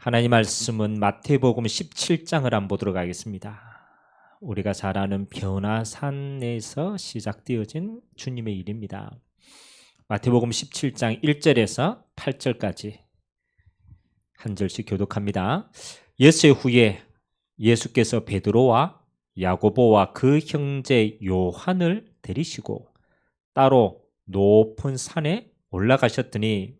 하나님 말씀은 마태복음 17장을 한번 보도록 하겠습니다. 우리가 잘 아는 변화산에서 시작되어진 주님의 일입니다. 마태복음 17장 1절에서 8절까지 한 절씩 교독합니다. 예수의 후에 예수께서 베드로와 야고보와 그 형제 요한을 데리시고 따로 높은 산에 올라가셨더니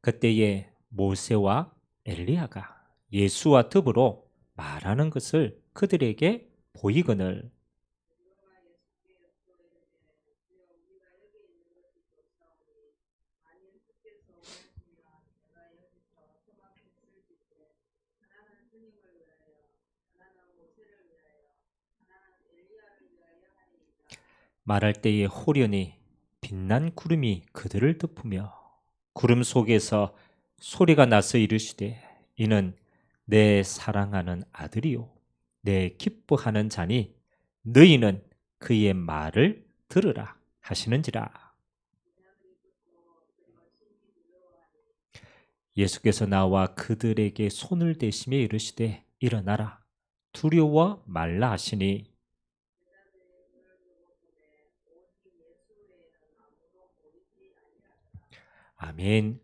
그때에 모세와 엘리야가 예수와 더불어 말하는 것을 그들에게 보이거늘 말할 때에 호련히 빛난 구름이 그들을 덮으며 구름 속에서 소리가 나서 이르시되 이는 내 사랑하는 아들이요 내 기뻐하는 자니 너희는 그의 말을 들으라 하시는지라. 예수께서 나와 그들에게 손을 대시며 이르시되 일어나라 두려워 말라 하시니 아멘.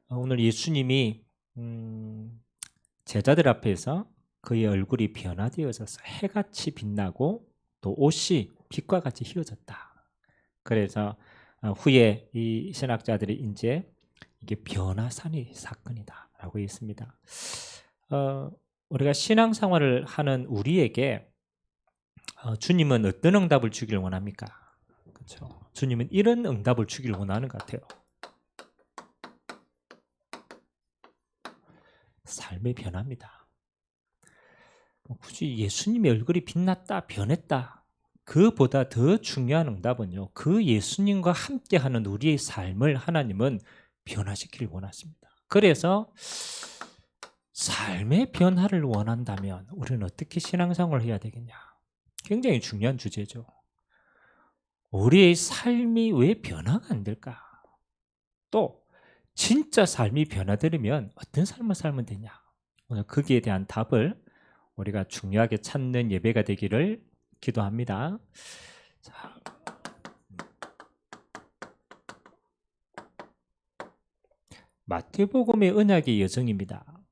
오늘 예수님이 제자들 앞에서 그의 얼굴이 변화되어져서 해같이 빛나고 또 옷이 빛과 같이 휘어졌다. 그래서 후에 이 신학자들이 이제 이게 변화산의 사건이다라고 했습니다. 우리가 신앙생활을 하는 우리에게 주님은 어떤 응답을 주기를 원합니까? 그렇죠. 주님은 이런 응답을 주기를 원하는 것 같아요. 삶의 변화입니다. 굳이 예수님의 얼굴이 빛났다, 변했다. 그보다 더 중요한 응답은요. 그 예수님과 함께하는 우리의 삶을 하나님은 변화시키길 원하십니다. 그래서 삶의 변화를 원한다면 우리는 어떻게 신앙생활을 해야 되겠냐? 굉장히 중요한 주제죠. 우리의 삶이 왜 변화가 안 될까? 또 진짜 삶이 변화되려면 어떤 삶을 살면 되냐? 오늘 거기에 대한 답을 우리가 중요하게 찾는 예배가 되기를 기도합니다. 자, 마태복음의 언약의 여정입니다.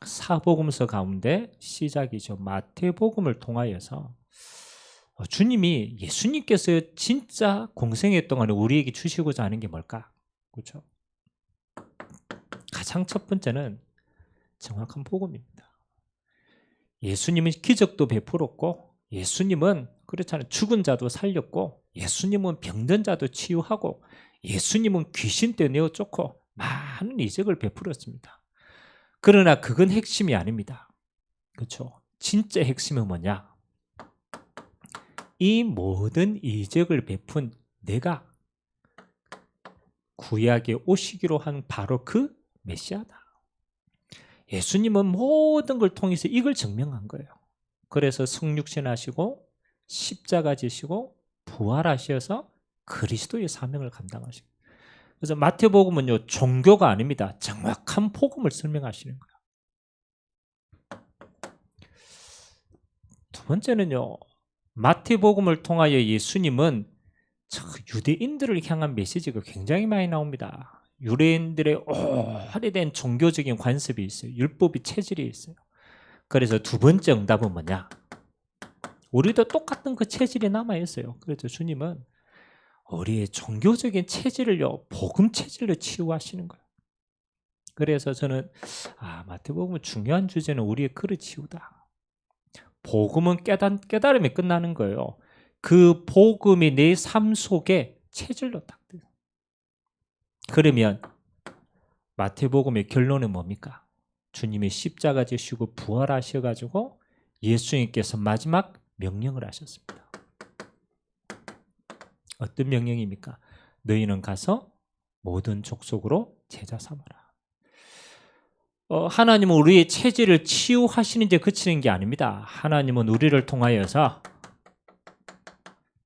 사복음서 가운데 시작이죠. 마태복음을 통하여서 주님이 예수님께서 진짜 공생애 동안에 우리에게 주시고자 하는 게 뭘까? 그렇죠? 가장 첫 번째는 정확한 복음입니다. 예수님은 기적도 베풀었고 예수님은 그렇잖아요. 죽은 자도 살렸고 예수님은 병든 자도 치유하고 예수님은 귀신 떼내어 쫓고 많은 이적을 베풀었습니다. 그러나 그건 핵심이 아닙니다. 그렇죠? 진짜 핵심은 뭐냐? 이 모든 이적을 베푼 내가 구약에 오시기로 한 바로 그 메시아다. 예수님은 모든 걸 통해서 이걸 증명한 거예요. 그래서 성육신 하시고 십자가 지시고 부활하셔서 그리스도의 사명을 감당하시고 그래서 마태복음은요 종교가 아닙니다. 정확한 복음을 설명하시는 거예요. 두 번째는요 마태복음을 통하여 예수님은 유대인들을 향한 메시지가 굉장히 많이 나옵니다. 유대인들의 오래된 종교적인 관습이 있어요. 율법이 체질이 있어요. 그래서 두 번째 응답은 뭐냐? 우리도 똑같은 그 체질이 남아있어요. 그래서 주님은 우리의 종교적인 체질을요, 복음 체질로 치유하시는 거예요. 그래서 저는 마태복음은 중요한 주제는 우리의 그릇 치유다. 복음은 깨달음이 끝나는 거예요. 그 복음이 내 삶 속에 체질로 딱 돼요. 그러면 마태복음의 결론은 뭡니까? 주님이 십자가 지시고 부활하셔가지고 예수님께서 마지막 명령을 하셨습니다. 어떤 명령입니까? 너희는 가서 모든 족속으로 제자 삼아라. 하나님은 우리의 체질을 치유하시는 데 그치는 게 아닙니다. 하나님은 우리를 통하여서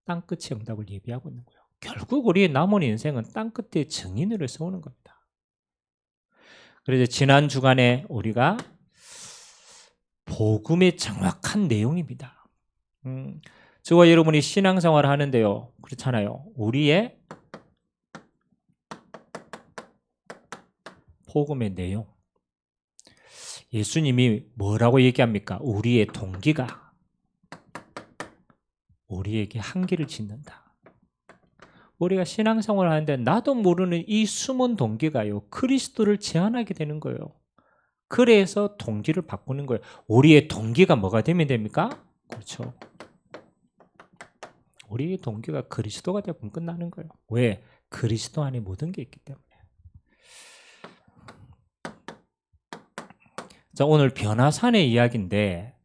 땅끝의 응답을 예비하고 있는 거예요. 결국 우리의 남은 인생은 땅끝의 증인으로 세우는 겁니다. 그래서 지난 주간에 우리가 복음의 정확한 내용입니다. 저와 여러분이 신앙생활을 하는데요, 그렇잖아요. 우리의 복음의 내용, 예수님이 뭐라고 얘기합니까? 우리의 동기가 우리에게 한계를 짓는다. 우리가 신앙생활을 하는데 나도 모르는 이 숨은 동기가요, 그리스도를 제한하게 되는 거예요. 그래서 동기를 바꾸는 거예요. 우리의 동기가 뭐가 되면 됩니까? 그렇죠. 우리의 동기가 그리스도가 되면 끝나는 거예요. 왜? 그리스도 안에 모든 게 있기 때문에. 자, 오늘 변화산의 이야기인데,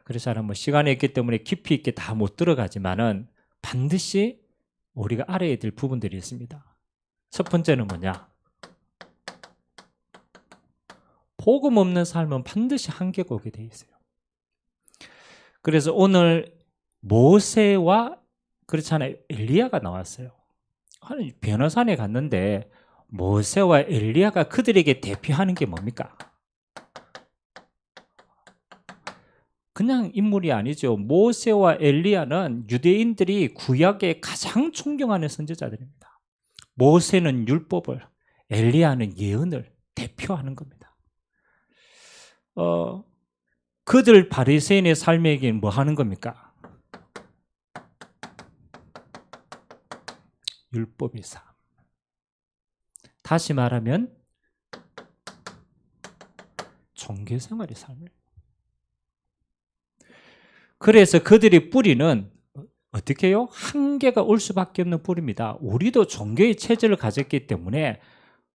그래서 뭐 시간이 있기 때문에 깊이 있게 다 못 들어가지만은 반드시 우리가 알아야 될 부분들이 있습니다. 첫 번째는 뭐냐? 복음 없는 삶은 반드시 한계가 오게 돼 있어요. 그래서 오늘 모세와 그렇잖아요, 엘리야가 나왔어요. 변화산에 갔는데 모세와 엘리야가 그들에게 대표하는 게 뭡니까? 그냥 인물이 아니죠. 모세와 엘리야는 유대인들이 구약의 가장 존경하는 선지자들입니다. 모세는 율법을, 엘리야는 예언을 대표하는 겁니다. 그들 바리새인의 삶에게는 뭐 하는 겁니까? 율법의 삶. 다시 말하면 종교생활의 삶을. 그래서 그들의 뿌리는 어떻게 해요? 한계가 올 수밖에 없는 뿌리입니다. 우리도 종교의 체질을 가졌기 때문에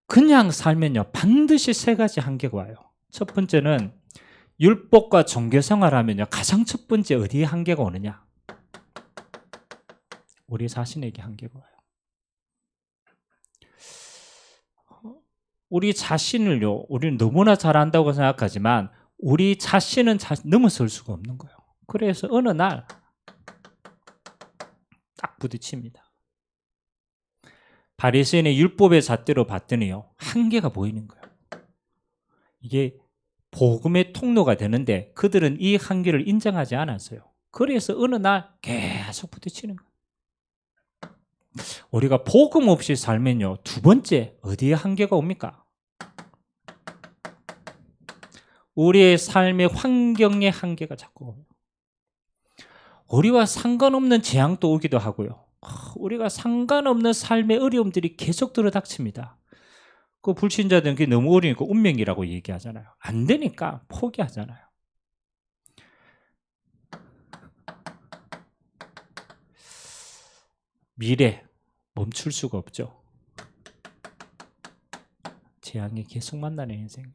그냥 살면요, 반드시 세 가지 한계가 와요. 첫 번째는 율법과 종교생활하면요, 가장 첫 번째 어디에 한계가 오느냐? 우리 자신에게 한계가 와요. 우리 자신을요, 우리는 너무나 잘 안다고 생각하지만 우리 자신은 넘어설 수가 없는 거예요. 그래서 어느 날 딱 부딪힙니다. 바리새인의 율법의 잣대로 봤더니요, 한계가 보이는 거예요. 이게 복음의 통로가 되는데 그들은 이 한계를 인정하지 않았어요. 그래서 어느 날 계속 부딪히는 거예요. 우리가 복음 없이 살면요, 두 번째 어디에 한계가 옵니까? 우리의 삶의 환경의 한계가 자꾸 옵니다. 우리와 상관없는 재앙도 오기도 하고요. 우리가 상관없는 삶의 어려움들이 계속 들어닥칩니다. 그 불신자들은 그게 너무 어려우니까 운명이라고 얘기하잖아요. 안 되니까 포기하잖아요. 미래 멈출 수가 없죠. 재앙이 계속 만나는 인생.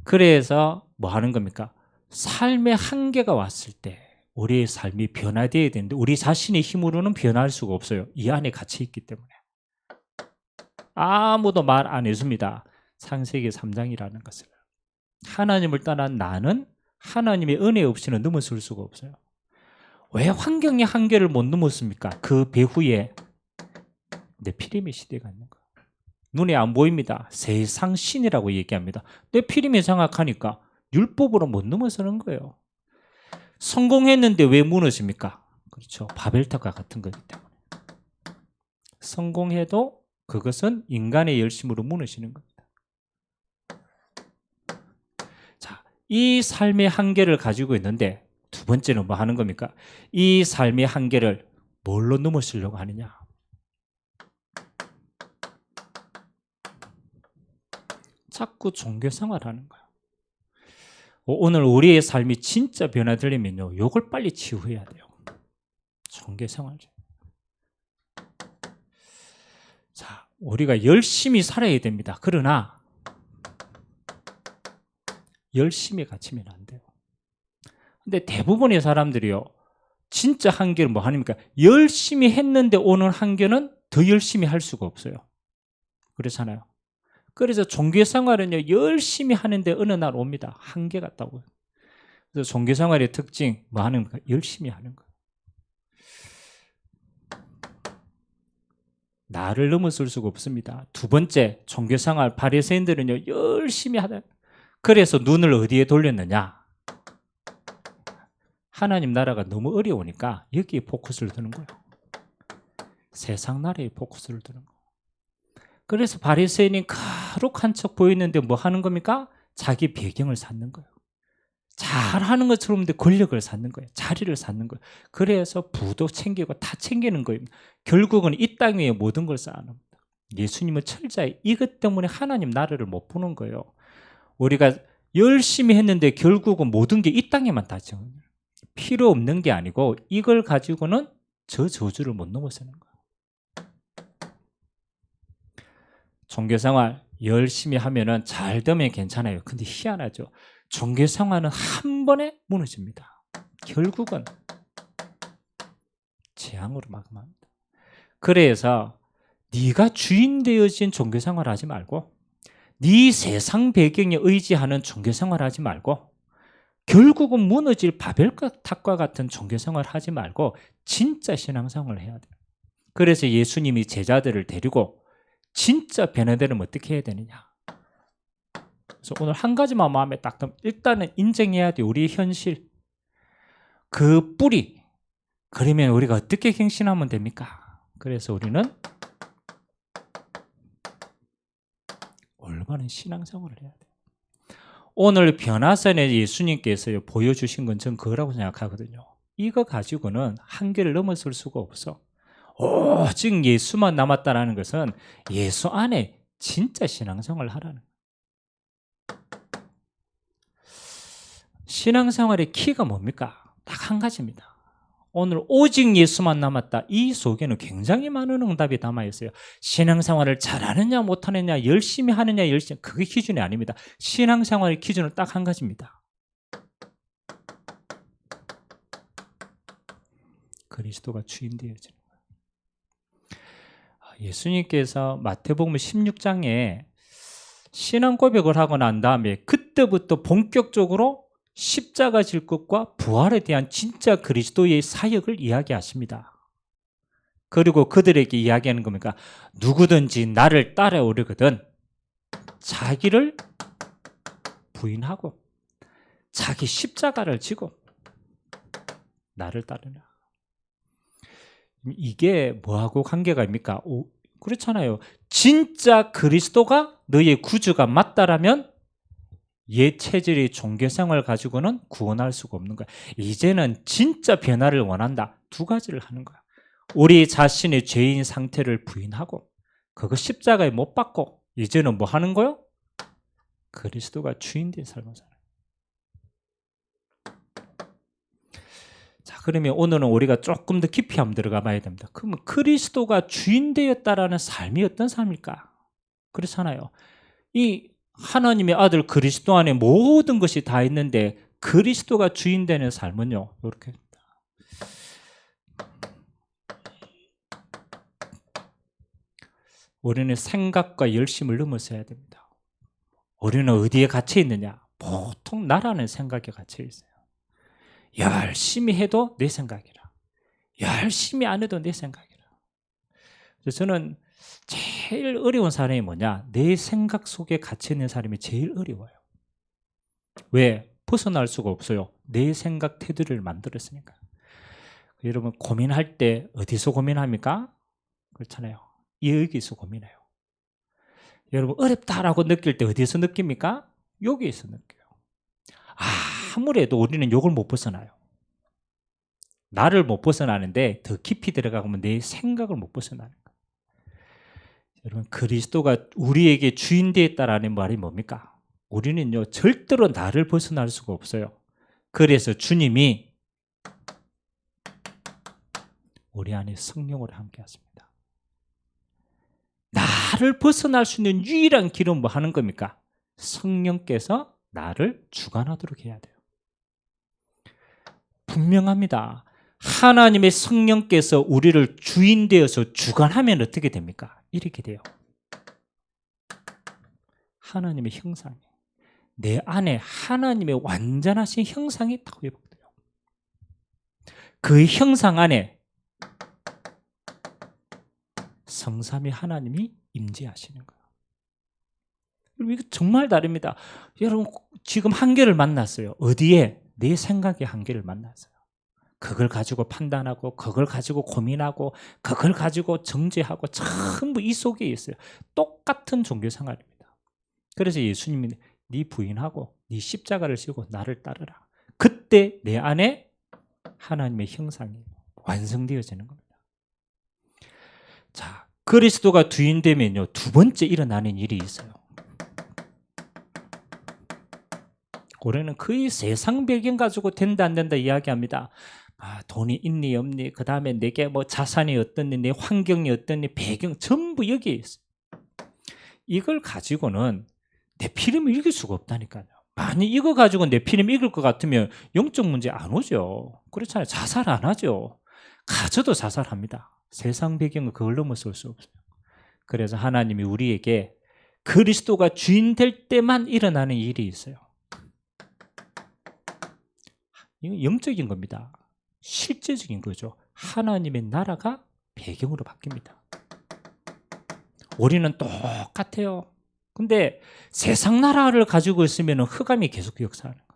그래서 뭐 하는 겁니까? 삶의 한계가 왔을 때 우리의 삶이 변화되어야 되는데 우리 자신의 힘으로는 변화할 수가 없어요. 이 안에 갇혀 있기 때문에. 아무도 말 안 해줍니다. 창세기 3장이라는 것을. 하나님을 떠난 나는 하나님의 은혜 없이는 넘어설 수가 없어요. 왜 환경의 한계를 못 넘었습니까? 그 배후에 네피림의 시대가 있는 거예요. 눈에 안 보입니다. 세상 신이라고 얘기합니다. 네피림이 장악하니까 율법으로 못 넘어서는 거예요. 성공했는데 왜 무너집니까? 그렇죠. 바벨탑과 같은 거기 때문에. 성공해도 그것은 인간의 열심으로 무너지는 겁니다. 자, 이 삶의 한계를 가지고 있는데 두 번째는 뭐 하는 겁니까? 이 삶의 한계를 뭘로 넘으시려고 하느냐? 자꾸 종교 생활하는 거예요. 오늘 우리의 삶이 진짜 변화되려면요, 이걸 빨리 치유해야 돼요. 종교 생활. 자, 우리가 열심히 살아야 됩니다. 그러나 열심히 갇히면 안 돼요. 근데 대부분의 사람들이요, 진짜 한계는 뭐 하니까 열심히 했는데 오는 한계는 더 열심히 할 수가 없어요. 그렇잖아요. 그래서 종교생활은요, 열심히 하는데 어느 날 옵니다. 한계 같다고요. 그래서 종교생활의 특징 뭐 하는 거예요? 열심히 하는 거예요. 나를 넘어설 수가 없습니다. 두 번째, 종교생활 바리새인들은요 열심히 하다. 그래서 눈을 어디에 돌렸느냐? 하나님 나라가 너무 어려우니까 여기에 포커스를 두는 거예요. 세상 나라에 포커스를 두는 거예요. 그래서 바리새인이 거룩한 척 보이는데 뭐 하는 겁니까? 자기 배경을 쌓는 거예요. 잘하는 것처럼 권력을 쌓는 거예요. 자리를 쌓는 거예요. 그래서 부도 챙기고 다 챙기는 거예요. 결국은 이 땅 위에 모든 걸 쌓아놓습니다. 예수님은 철저히 이것 때문에 하나님 나라를 못 보는 거예요. 우리가 열심히 했는데 결국은 모든 게 이 땅에만 닿죠. 필요 없는 게 아니고 이걸 가지고는 저 저주를 못 넘어서는 거예요. 종교생활 열심히 하면은 잘 되면 괜찮아요. 근데 희한하죠. 종교생활은 한 번에 무너집니다. 결국은 재앙으로 마감합니다. 그래서 네가 주인 되어진 종교생활 하지 말고 네 세상 배경에 의지하는 종교생활 하지 말고 결국은 무너질 바벨탑과 같은 종교생활 하지 말고 진짜 신앙생활을 해야 돼요. 그래서 예수님이 제자들을 데리고 진짜 변화되려면 어떻게 해야 되느냐. 그래서 오늘 한 가지만 마음에 딱 들면 일단은 인정해야 돼. 우리의 현실. 그 뿌리. 그러면 우리가 어떻게 갱신하면 됩니까? 그래서 우리는 올바른 신앙생활을 해야 돼요. 오늘 변화선에 예수님께서 보여주신 건 전 그거라고 생각하거든요. 이거 가지고는 한계를 넘어설 수가 없어. 오직 예수만 남았다는 것은 예수 안에 진짜 신앙생활을 하라는 거예요. 신앙생활의 키가 뭡니까? 딱 한 가지입니다. 오늘 오직 예수만 남았다. 이 속에는 굉장히 많은 응답이 담아 있어요. 신앙생활을 잘하느냐 못하느냐 열심히 하느냐 열심히 그게 기준이 아닙니다. 신앙생활의 기준은 딱 한 가지입니다. 그리스도가 주인 되어지는 거예요. 예수님께서 마태복음 16장에 신앙 고백을 하고 난 다음에 그때부터 본격적으로 십자가 질 것과 부활에 대한 진짜 그리스도의 사역을 이야기하십니다. 그리고 그들에게 이야기하는 겁니까? 누구든지 나를 따라오려거든 자기를 부인하고 자기 십자가를 지고 나를 따르라. 이게 뭐하고 관계가 있습니까? 그렇잖아요. 진짜 그리스도가 너의 구주가 맞다라면 옛 체질의 종교생활 가지고는 구원할 수가 없는 거야. 이제는 진짜 변화를 원한다. 두 가지를 하는 거야. 우리 자신의 죄인 상태를 부인하고 그거 십자가에 못 박고 이제는 뭐 하는 거요? 그리스도가 주인 된 삶을 사는 거야. 자, 그러면 오늘은 우리가 조금 더 깊이 한번 들어가 봐야 됩니다. 그러면 그리스도가 주인 되었다라는 삶이 어떤 삶일까? 그렇잖아요. 이 하나님의 아들 그리스도 안에 모든 것이 다 있는데 그리스도가 주인 되는 삶은요. 이렇게 우리는 생각과 열심을 넘어서야 됩니다. 우리는 어디에 갇혀 있느냐? 보통 나라는 생각에 갇혀 있어요. 열심히 해도 내 생각이라. 열심히 안 해도 내 생각이라. 그래서 저는 제일 어려운 사람이 뭐냐? 내 생각 속에 갇혀 있는 사람이 제일 어려워요. 왜? 벗어날 수가 없어요. 내 생각 테두리를 만들었으니까. 여러분 고민할 때 어디서 고민합니까? 그렇잖아요. 여기서 고민해요. 여러분 어렵다라고 느낄 때 어디서 느낍니까? 여기에서 느껴요. 아무래도 우리는 요걸 못 벗어나요. 나를 못 벗어나는데 더 깊이 들어가면 내 생각을 못 벗어나는 거예요. 여러분 그리스도가 우리에게 주인 되었다라는 말이 뭡니까? 우리는요 절대로 나를 벗어날 수가 없어요. 그래서 주님이 우리 안에 성령으로 함께 하십니다. 나를 벗어날 수 있는 유일한 길은 뭐 하는 겁니까? 성령께서 나를 주관하도록 해야 돼요. 분명합니다. 하나님의 성령께서 우리를 주인 되어서 주관하면 어떻게 됩니까? 이렇게 돼요. 하나님의 형상이 내 안에 하나님의 완전하신 형상이 딱 회복돼요. 그 형상 안에 성삼위 하나님이 임재하시는 거예요. 이거 정말 다릅니다. 여러분 지금 한계를 만났어요. 어디에? 내 생각의 한계를 만났어요. 그걸 가지고 판단하고 그걸 가지고 고민하고 그걸 가지고 정죄하고 전부 이 속에 있어요. 똑같은 종교 생활입니다. 그래서 예수님이 네 부인하고 네 십자가를 지고 나를 따르라. 그때 내 안에 하나님의 형상이 완성되어지는 겁니다. 자, 그리스도가 주인되면요, 두 번째 일어나는 일이 있어요. 올해는 거의 세상 배경 가지고 된다 안 된다 이야기합니다. 돈이 있니 없니, 그 다음에 내게 뭐 자산이 어떻니, 내 환경이 어떻니, 배경 전부 여기에 있어요. 이걸 가지고는 네피림을 이길 수가 없다니까요. 만약 이거 가지고 네피림 이길 것 같으면 영적 문제 안 오죠. 그렇잖아요. 자살 안 하죠. 가져도 자살합니다. 세상 배경은 그걸 넘어설 수 없어요. 그래서 하나님이 우리에게 그리스도가 주인 될 때만 일어나는 일이 있어요. 이건 영적인 겁니다. 실제적인 거죠. 하나님의 나라가 배경으로 바뀝니다. 우리는 똑같아요. 근데 세상 나라를 가지고 있으면 흑암이 계속 역사하는 거예요.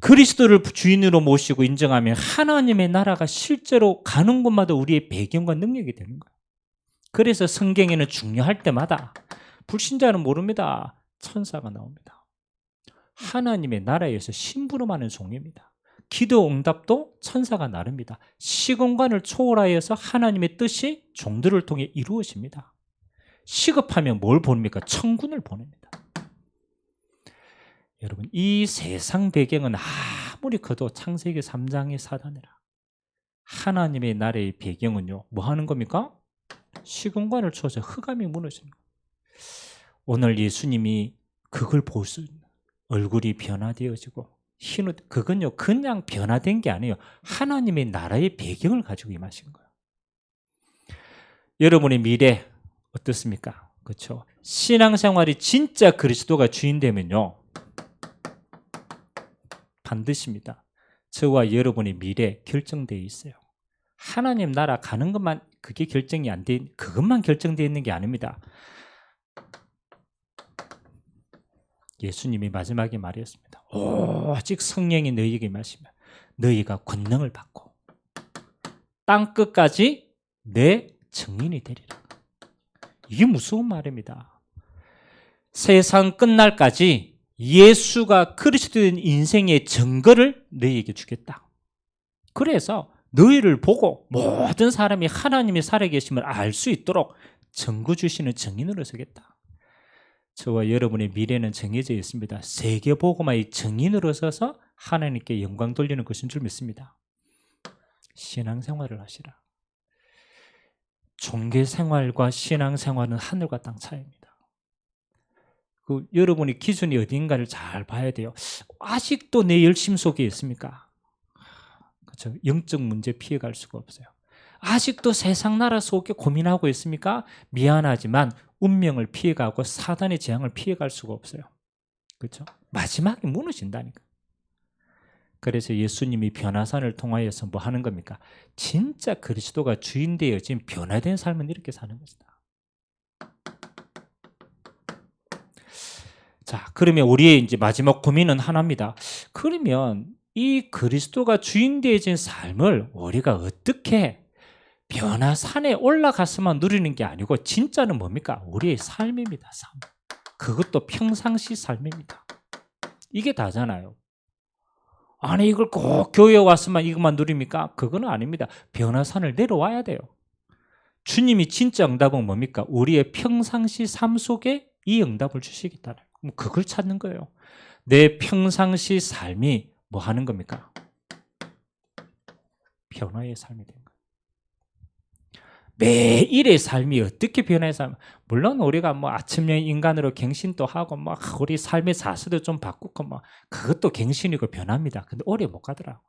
그리스도를 주인으로 모시고 인정하면 하나님의 나라가 실제로 가는 곳마다 우리의 배경과 능력이 되는 거예요. 그래서 성경에는 중요할 때마다 불신자는 모릅니다. 천사가 나옵니다. 하나님의 나라에서 심부름하는 종입니다. 기도 응답도 천사가 나릅니다. 시공간을 초월하여서 하나님의 뜻이 종들을 통해 이루어집니다. 시급하면 뭘 보냅니까? 천군을 보냅니다. 여러분, 이 세상 배경은 아무리 커도 창세기 3장의 사단이라. 하나님의 나라의 배경은요, 뭐 하는 겁니까? 시공간을 초월해서 흑암이 무너지는 거예요. 오늘 예수님이 그걸 볼 수 있는 얼굴이 변화되어지고 그건요 그냥 변화된 게 아니에요. 하나님의 나라의 배경을 가지고 임하신 거예요. 여러분의 미래 어떻습니까? 그렇죠? 신앙생활이 진짜 그리스도가 주인 되면요 반드시입니다. 저와 여러분의 미래 결정되어 있어요. 하나님 나라 가는 것만 그게 결정이 안 돼, 그것만 결정되어 있는 게 아닙니다. 예수님이 마지막에 말했습니다. 오직 성령이 너희에게 임하시면 너희가 권능을 받고 땅 끝까지 내 증인이 되리라. 이게 무서운 말입니다. 세상 끝날까지 예수가 그리스도인 인생의 증거를 너희에게 주겠다. 그래서 너희를 보고 모든 사람이 하나님이 살아계심을 알 수 있도록 증거 주시는 증인으로 서겠다. 저와 여러분의 미래는 정해져 있습니다. 세계복음화의 증인으로 서서 하나님께 영광 돌리는 것인 줄 믿습니다. 신앙생활을 하시라. 종교생활과 신앙생활은 하늘과 땅 차이입니다. 여러분의 기준이 어딘가를 잘 봐야 돼요. 아직도 내 열심 속에 있습니까? 그렇죠? 영적 문제 피해갈 수가 없어요. 아직도 세상 나라 속에 고민하고 있습니까? 미안하지만 운명을 피해가고 사단의 재앙을 피해갈 수가 없어요. 그렇죠? 마지막에 무너진다니까. 그래서 예수님이 변화산을 통하여서 뭐 하는 겁니까? 진짜 그리스도가 주인 되어진 변화된 삶은 이렇게 사는 것이다. 자, 그러면 우리의 이제 마지막 고민은 하나입니다. 그러면 이 그리스도가 주인 되어진 삶을 우리가 어떻게 변화산에 올라가서만 누리는 게 아니고 진짜는 뭡니까? 우리의 삶입니다. 삶. 그것도 평상시 삶입니다. 이게 다잖아요. 아니 이걸 꼭 교회에 왔으면 이것만 누립니까? 그건 아닙니다. 변화산을 내려와야 돼요. 주님이 진짜 응답은 뭡니까? 우리의 평상시 삶 속에 이 응답을 주시겠다는 거예요. 그럼 그걸 찾는 거예요. 내 평상시 삶이 뭐 하는 겁니까? 변화의 삶이 되는 거예요. 매일의 삶이 어떻게 변해서, 물론 우리가 뭐 아침형 인간으로 갱신도 하고 막 우리 삶의 자세도 좀 바꾸고 뭐 그것도 갱신이고 변합니다. 근데 오래 못 가더라고.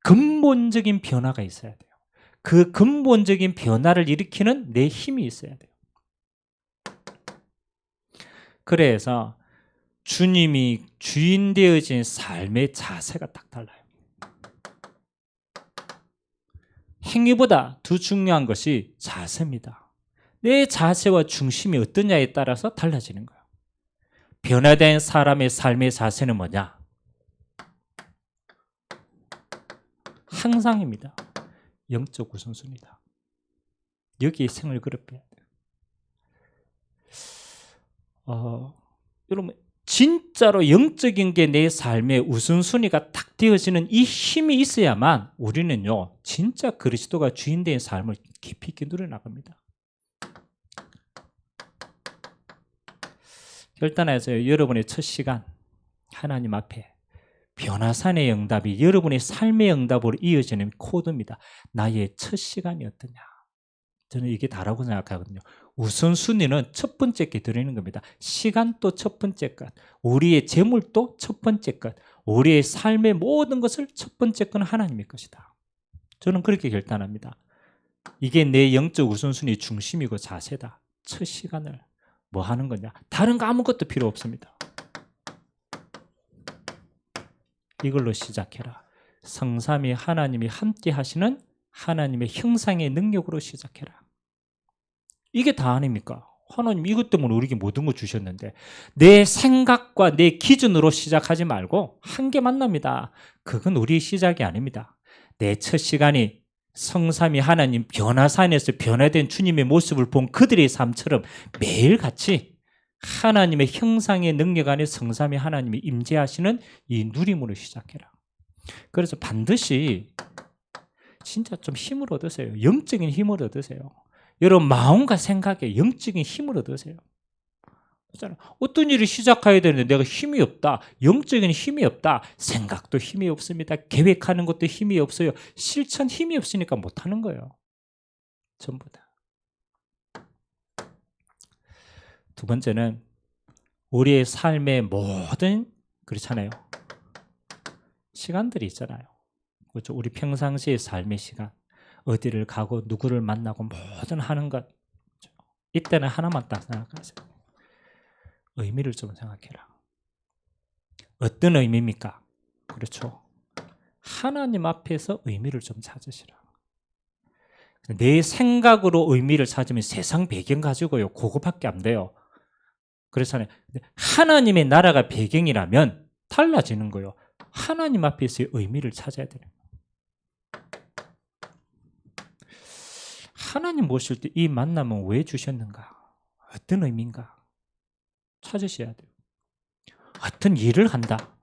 근본적인 변화가 있어야 돼요. 그 근본적인 변화를 일으키는 내 힘이 있어야 돼요. 그래서 주님이 주인 되어진 삶의 자세가 딱 달라요. 행위보다 더 중요한 것이 자세입니다. 내 자세와 중심이 어떠냐에 따라서 달라지는 거예요. 변화된 사람의 삶의 자세는 뭐냐? 항상입니다. 영적 우선순위다. 여기에 생을 걸어빼야 돼요. 여러분, 진짜로 영적인 게 내 삶의 우선순위가 딱 되어지는 이 힘이 있어야만 우리는요, 진짜 그리스도가 주인된 삶을 깊이 있게 누려나갑니다. 결단해서요, 여러분의 첫 시간 하나님 앞에 변화산의 응답이 여러분의 삶의 응답으로 이어지는 코드입니다. 나의 첫 시간이 어떠냐? 저는 이게 다라고 생각하거든요. 우선순위는 첫 번째 게 들어있는 겁니다. 시간도 첫 번째 것, 우리의 재물도 첫 번째 것, 우리의 삶의 모든 것을 첫 번째 건 하나님의 것이다. 저는 그렇게 결단합니다. 이게 내 영적 우선순위 중심이고 자세다. 첫 시간을 뭐 하는 거냐? 다른 거 아무것도 필요 없습니다. 이걸로 시작해라. 성삼위 하나님이 함께 하시는 하나님의 형상의 능력으로 시작해라. 이게 다 아닙니까? 하나님 이것 때문에 우리에게 모든 거 주셨는데 내 생각과 내 기준으로 시작하지 말고 한계 만납니다. 그건 우리의 시작이 아닙니다. 내 첫 시간이 성삼위 하나님 변화산에서 변화된 주님의 모습을 본 그들의 삶처럼 매일같이 하나님의 형상의 능력 안에 성삼위 하나님이 임재하시는 이 누림으로 시작해라. 그래서 반드시 진짜 좀 힘을 얻으세요. 영적인 힘을 얻으세요. 여러분 마음과 생각에 영적인 힘을 얻으세요. 어떤 일을 시작해야 되는데 내가 힘이 없다. 영적인 힘이 없다. 생각도 힘이 없습니다. 계획하는 것도 힘이 없어요. 실천 힘이 없으니까 못하는 거예요. 전부 다. 두 번째는 우리의 삶의 모든 그렇잖아요. 시간들이 있잖아요. 그렇죠? 우리 평상시의 삶의 시간. 어디를 가고 누구를 만나고 뭐든 하는 것. 이때는 하나만 딱 생각하세요. 의미를 좀 생각해라. 어떤 의미입니까? 그렇죠. 하나님 앞에서 의미를 좀 찾으시라. 내 생각으로 의미를 찾으면 세상 배경 가지고요. 그거밖에 안 돼요. 그렇잖아요. 하나님의 나라가 배경이라면 달라지는 거예요. 하나님 앞에서의 의미를 찾아야 돼요. 하나님 보실 때 이 만남은 왜 주셨는가? 어떤 의미인가? 찾으셔야 돼요. 어떤 일을 한다.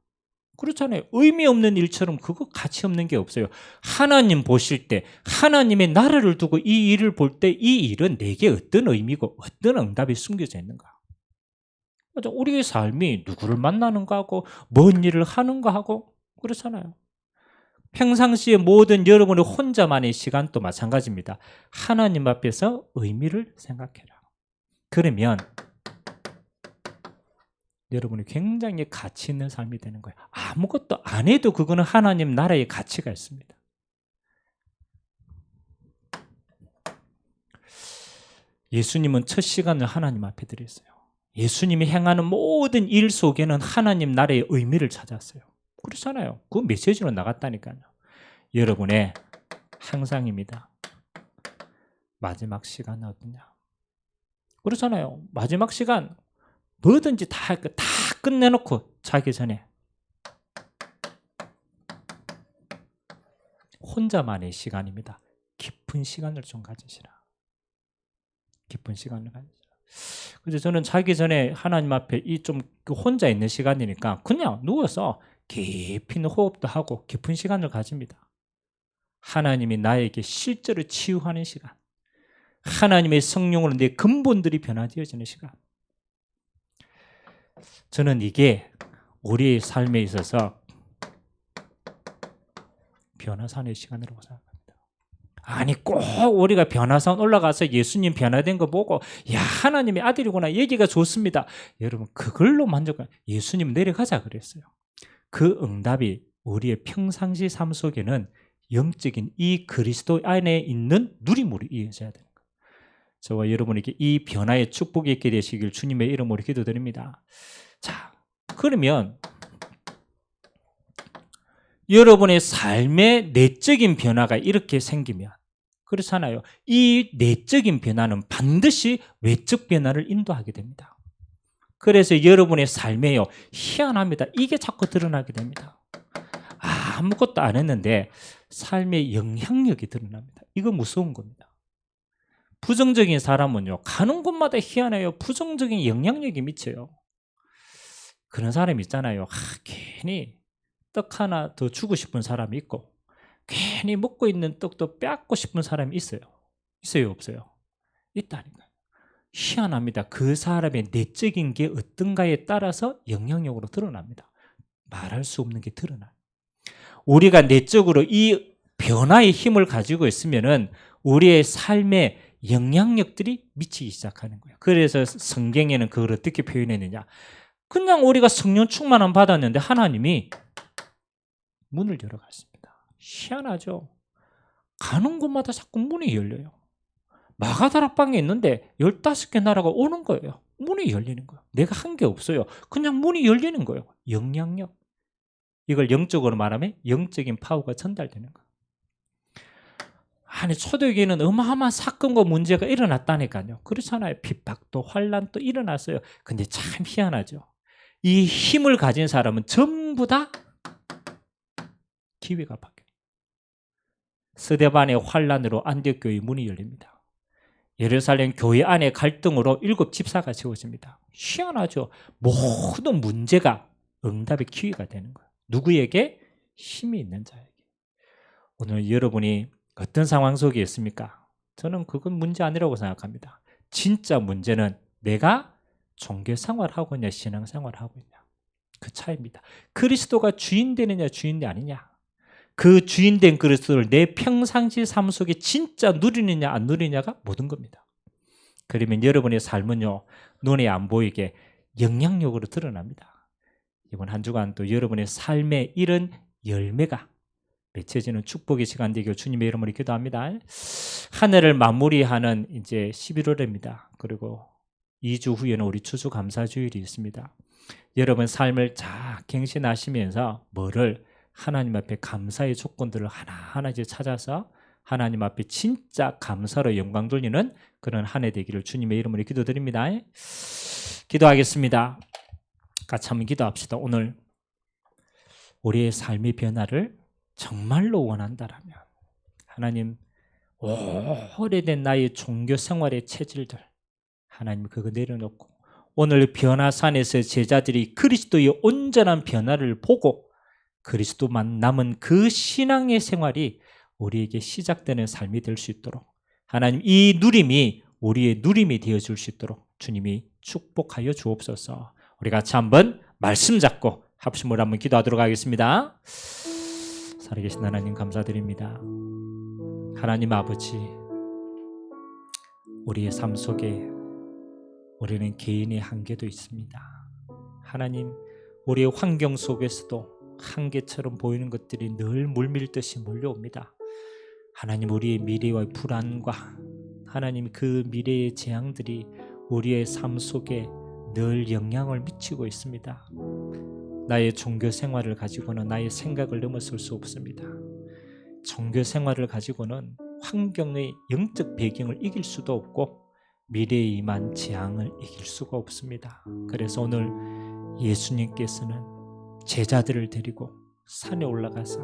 그렇잖아요. 의미 없는 일처럼 그거 가치 없는 게 없어요. 하나님 보실 때 하나님의 나라를 두고 이 일을 볼 때 이 일은 내게 어떤 의미고 어떤 응답이 숨겨져 있는가? 우리의 삶이 누구를 만나는가 하고 뭔 일을 하는가 하고 그렇잖아요. 평상시에 모든 여러분의 혼자만의 시간도 마찬가지입니다. 하나님 앞에서 의미를 생각해라. 그러면 여러분이 굉장히 가치 있는 삶이 되는 거예요. 아무것도 안 해도 그거는 하나님 나라의 가치가 있습니다. 예수님은 첫 시간을 하나님 앞에 드렸어요. 예수님이 행하는 모든 일 속에는 하나님 나라의 의미를 찾았어요. 그렇잖아요. 그 메시지로 나갔다니까요. 여러분의 항상입니다. 마지막 시간은 어떠냐? 그렇잖아요. 마지막 시간 뭐든지 다 끝내놓고 자기 전에 혼자만의 시간입니다. 깊은 시간을 좀 가지시라. 깊은 시간을 가지시라. 그래서 저는 자기 전에 하나님 앞에 이 좀 혼자 있는 시간이니까 그냥 누워서 깊이 호흡도 하고 깊은 시간을 가집니다. 하나님이 나에게 실제로 치유하는 시간. 하나님의 성령으로 내 근본들이 변화되어지는 시간. 저는 이게 우리의 삶에 있어서 변화산의 시간이라고 생각합니다. 아니 꼭 우리가 변화산 올라가서 예수님 변화된 거 보고 야 하나님의 아들이구나 얘기가 좋습니다. 여러분 그걸로 만족한 예수님 내려가자 그랬어요. 그 응답이 우리의 평상시 삶 속에는 영적인 이 그리스도 안에 있는 누림으로 이어져야 되는 거예요. 저와 여러분에게 이 변화의 축복이 있게 되시길 주님의 이름으로 기도드립니다. 자, 그러면 여러분의 삶의 내적인 변화가 이렇게 생기면 그렇잖아요. 이 내적인 변화는 반드시 외적 변화를 인도하게 됩니다. 그래서 여러분의 삶에요, 희한합니다. 이게 자꾸 드러나게 됩니다. 아무것도 안 했는데 삶의 영향력이 드러납니다. 이거 무서운 겁니다. 부정적인 사람은요, 가는 곳마다 희한해요. 부정적인 영향력이 미쳐요. 그런 사람이 있잖아요. 괜히 떡 하나 더 주고 싶은 사람이 있고, 괜히 먹고 있는 떡도 뺏고 싶은 사람이 있어요. 있어요, 없어요? 있다니까요. 희한합니다. 그 사람의 내적인 게 어떤가에 따라서 영향력으로 드러납니다. 말할 수 없는 게 드러나요. 우리가 내적으로 이 변화의 힘을 가지고 있으면은 우리의 삶에 영향력들이 미치기 시작하는 거예요. 그래서 성경에는 그걸 어떻게 표현했느냐? 그냥 우리가 성령 충만함 받았는데 하나님이 문을 열어갔습니다. 희한하죠? 가는 곳마다 자꾸 문이 열려요. 마가다락방에 있는데 15개 나라가 오는 거예요. 문이 열리는 거예요. 내가 한 게 없어요. 그냥 문이 열리는 거예요. 영향력. 이걸 영적으로 말하면 영적인 파워가 전달되는 거예요. 아니, 초대교회는 어마어마한 사건과 문제가 일어났다니까요. 그렇잖아요. 핍박도 환란도 일어났어요. 근데 참 희한하죠. 이 힘을 가진 사람은 전부 다 기회가 바뀌어요. 스데반의 환란으로 안디옥 교회 문이 열립니다. 예루살렘 교회 안의 갈등으로 7 집사가 세워집니다. 희한하죠. 모든 문제가 응답의 기회가 되는 거예요. 누구에게? 힘이 있는 자에게. 오늘 여러분이 어떤 상황 속에 있습니까? 저는 그건 문제 아니라고 생각합니다. 진짜 문제는 내가 종교 생활하고 있냐, 신앙 생활하고 있냐, 그 차이입니다. 그리스도가 주인 되느냐, 주인이 아니냐, 그 주인된 그리스도를 내 평상시 삶 속에 진짜 누리느냐 안 누리느냐가 모든 겁니다. 그러면 여러분의 삶은요, 눈에 안 보이게 영향력으로 드러납니다. 이번 한 주간 또 여러분의 삶에 이런 열매가 맺혀지는 축복의 시간 되기를 주님의 이름으로 기도합니다. 한 해를 마무리하는 이제 11월입니다. 그리고 2주 후에는 우리 추수감사주일이 있습니다. 여러분 삶을 잘 갱신하시면서 뭐를 하나님 앞에 감사의 조건들을 하나하나 이제 찾아서 하나님 앞에 진짜 감사로 영광 돌리는 그런 한 해 되기를 주님의 이름으로 기도드립니다. 기도하겠습니다. 같이 한번 기도합시다. 오늘 우리의 삶의 변화를 정말로 원한다라면 하나님, 오래된 나의 종교 생활의 체질들 하나님 그거 내려놓고 오늘 변화산에서 제자들이 그리스도의 온전한 변화를 보고 그리스도만 남은 그 신앙의 생활이 우리에게 시작되는 삶이 될 수 있도록 하나님, 이 누림이 우리의 누림이 되어줄 수 있도록 주님이 축복하여 주옵소서. 우리 같이 한번 말씀 잡고 합심으로 한번 기도하도록 하겠습니다. 살아계신 하나님 감사드립니다. 하나님 아버지, 우리의 삶 속에 우리는 개인의 한계도 있습니다. 하나님, 우리의 환경 속에서도 한계처럼 보이는 것들이 늘 물밀듯이 몰려옵니다. 하나님, 우리의 미래와의 불안과 하나님 그 미래의 재앙들이 우리의 삶 속에 늘 영향을 미치고 있습니다. 나의 종교 생활을 가지고는 나의 생각을 넘어설 수 없습니다. 종교 생활을 가지고는 환경의 영적 배경을 이길 수도 없고 미래에 임한 재앙을 이길 수가 없습니다. 그래서 오늘 예수님께서는 제자들을 데리고 산에 올라가서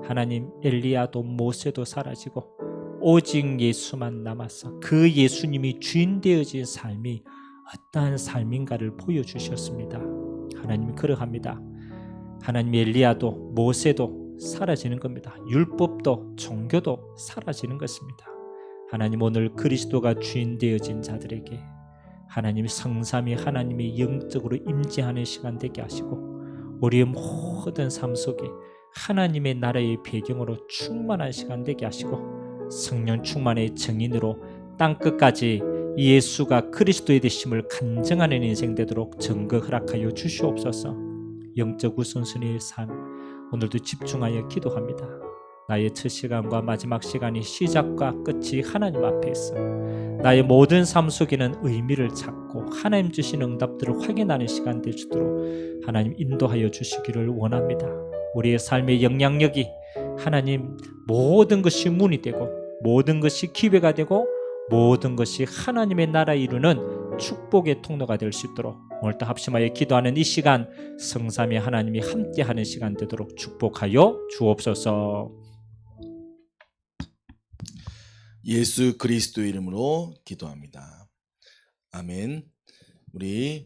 하나님, 엘리야도 모세도 사라지고 오직 예수만 남아서 그 예수님이 주인 되어진 삶이 어떠한 삶인가를 보여주셨습니다. 하나님, 그러합니다. 하나님, 엘리야도 모세도 사라지는 겁니다. 율법도 종교도 사라지는 것입니다. 하나님, 오늘 그리스도가 주인 되어진 자들에게 하나님 성삼위 하나님이 영적으로 임재하는 시간 되게 하시고 우리의 모든 삶 속에 하나님의 나라의 배경으로 충만한 시간 되게 하시고 성령 충만의 증인으로 땅끝까지 예수가 그리스도의 되심을 간증하는 인생 되도록 증거 허락하여 주시옵소서. 영적 우선순위의 삶 오늘도 집중하여 기도합니다. 나의 첫 시간과 마지막 시간이 시작과 끝이 하나님 앞에 있어 나의 모든 삶 속에는 의미를 찾고 하나님 주신 응답들을 확인하는 시간 되시도록 하나님 인도하여 주시기를 원합니다. 우리의 삶의 영향력이 하나님 모든 것이 문이 되고 모든 것이 기회가 되고 모든 것이 하나님의 나라 이루는 축복의 통로가 될 수 있도록 오늘도 합심하여 기도하는 이 시간 성삼위 하나님이 함께하는 시간 되도록 축복하여 주옵소서. 예수 그리스도 이름으로 기도합니다. 아멘. 우리